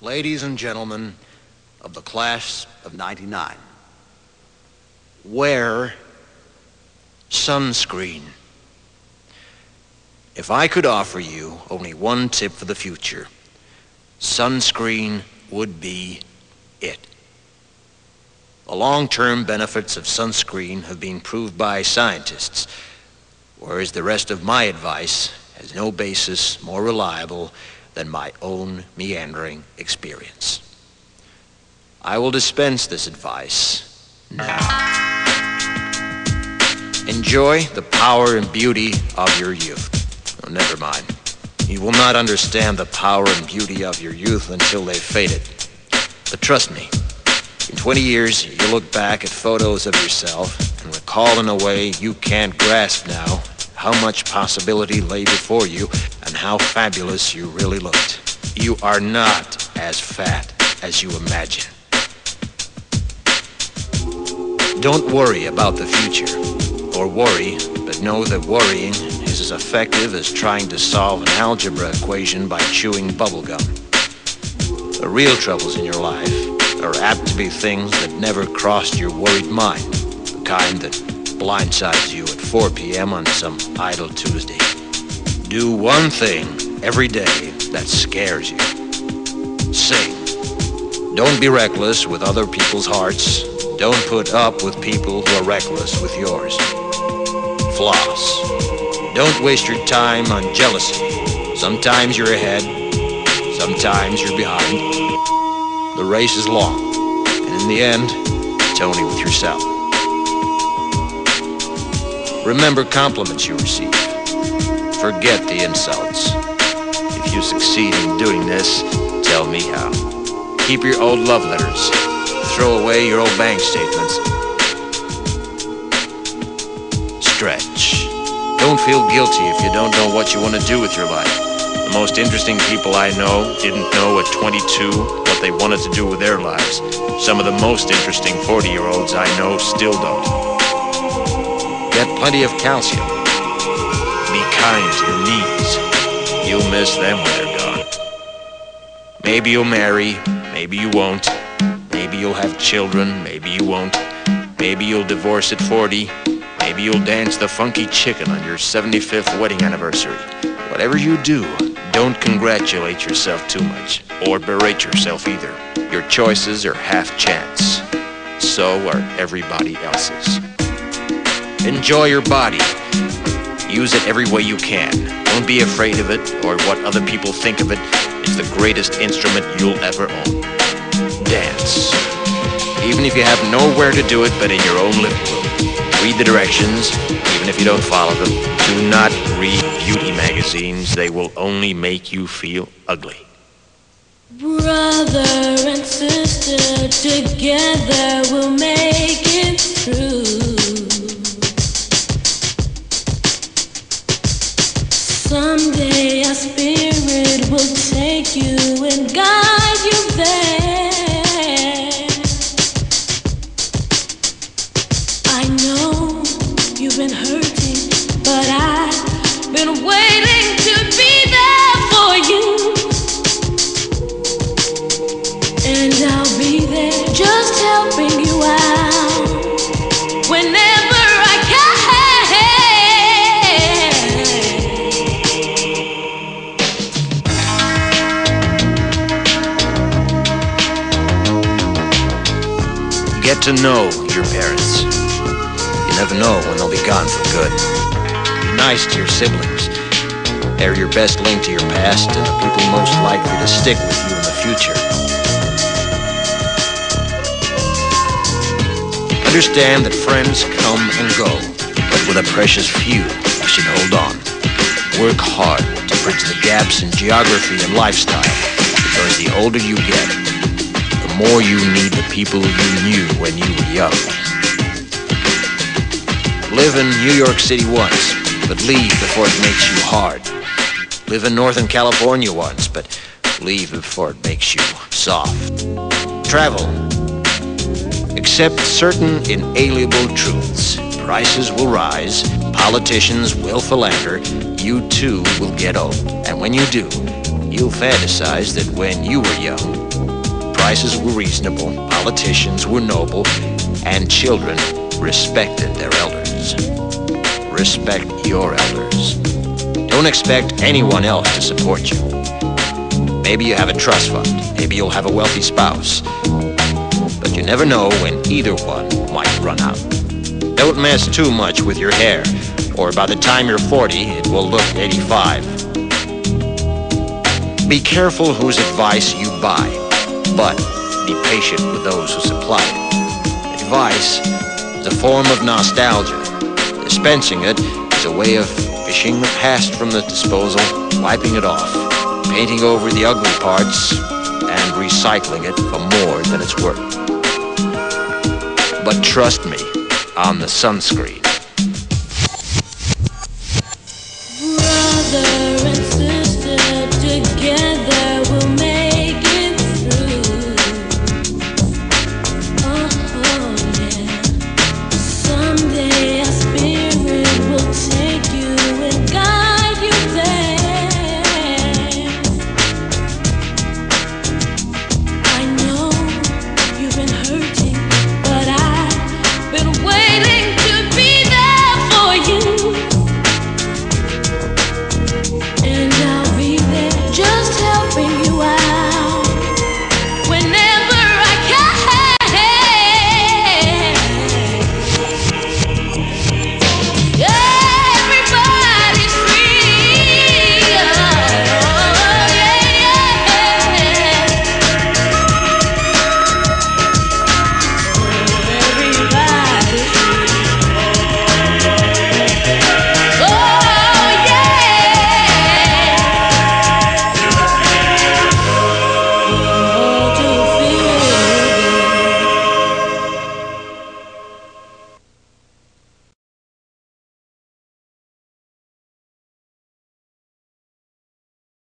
Ladies and gentlemen of the class of '99, wear sunscreen. If I could offer you only one tip for the future, sunscreen would be it. The long-term benefits of sunscreen have been proved by scientists, whereas the rest of my advice has no basis more reliable than my own meandering experience. I will dispense this advice now. Enjoy the power and beauty of your youth. Oh, never mind. You will not understand the power and beauty of your youth until they've faded. But trust me, in 20 years, you'll look back at photos of yourself and recall in a way you can't grasp now how much possibility lay before you and how fabulous you really looked. You are not as fat as you imagine. Don't worry about the future, or worry, but know that worrying is as effective as trying to solve an algebra equation by chewing bubblegum. The real troubles in your life are apt to be things that never crossed your worried mind, the kind that blindsides you at 4 p.m. on some idle Tuesday. Do one thing every day that scares you. Sing. Don't be reckless with other people's hearts. Don't put up with people who are reckless with yours. Floss. Don't waste your time on jealousy. Sometimes you're ahead, sometimes you're behind. The race is long, and in the end, it's only with yourself. Remember compliments you receive. Forget the insults. If you succeed in doing this, tell me how. Keep your old love letters. Throw away your old bank statements. Stretch. Don't feel guilty if you don't know what you want to do with your life. The most interesting people I know didn't know at 22 what they wanted to do with their lives. Some of the most interesting 40-year-olds I know still don't. Get plenty of calcium. Be kind to your knees. You'll miss them when they're gone. Maybe you'll marry, maybe you won't. Maybe you'll have children, maybe you won't. Maybe you'll divorce at 40. Maybe you'll dance the funky chicken on your 75th wedding anniversary. Whatever you do, don't congratulate yourself too much, or berate yourself either. Your choices are half chance. So are everybody else's. Enjoy your body. Use it every way you can. Don't be afraid of it or what other people think of it. It's the greatest instrument you'll ever own. Dance. Even if you have nowhere to do it but in your own living room. Read the directions, even if you don't follow them. Do not read beauty magazines. They will only make you feel ugly. Brother and sister, together we'll make it through. Someday our spirit will take you and guide you there. I know you've been hurting, but I've been waiting to be there for you. And I'll be there just helping you out whenever I can. Get to know your parents. You never know when they'll be gone for good. Be nice to your siblings. They're your best link to your past and the people most likely to stick with you in the future. Understand that friends come and go, but with a precious few, you should hold on. Work hard to bridge the gaps in geography and lifestyle, because the older you get, the more you need the people you knew when you were young. Live in New York City once, but leave before it makes you hard. Live in Northern California once, but leave before it makes you soft. Travel. Accept certain inalienable truths. Prices will rise, politicians will philander, you too will get old. And when you do, you'll fantasize that when you were young, prices were reasonable, politicians were noble, and children respected their elders. Respect your elders. Don't expect anyone else to support you. Maybe you have a trust fund. Maybe you'll have a wealthy spouse. But you never know when either one might run out. Don't mess too much with your hair, or by the time you're 40, it will look 85. Be careful whose advice you buy, but be patient with those who supply it. Advice is a form of nostalgia. Dispensing it is a way of fishing the past from the disposal, wiping it off, painting over the ugly parts, and recycling it for more than it's worth. But trust me on the sunscreen.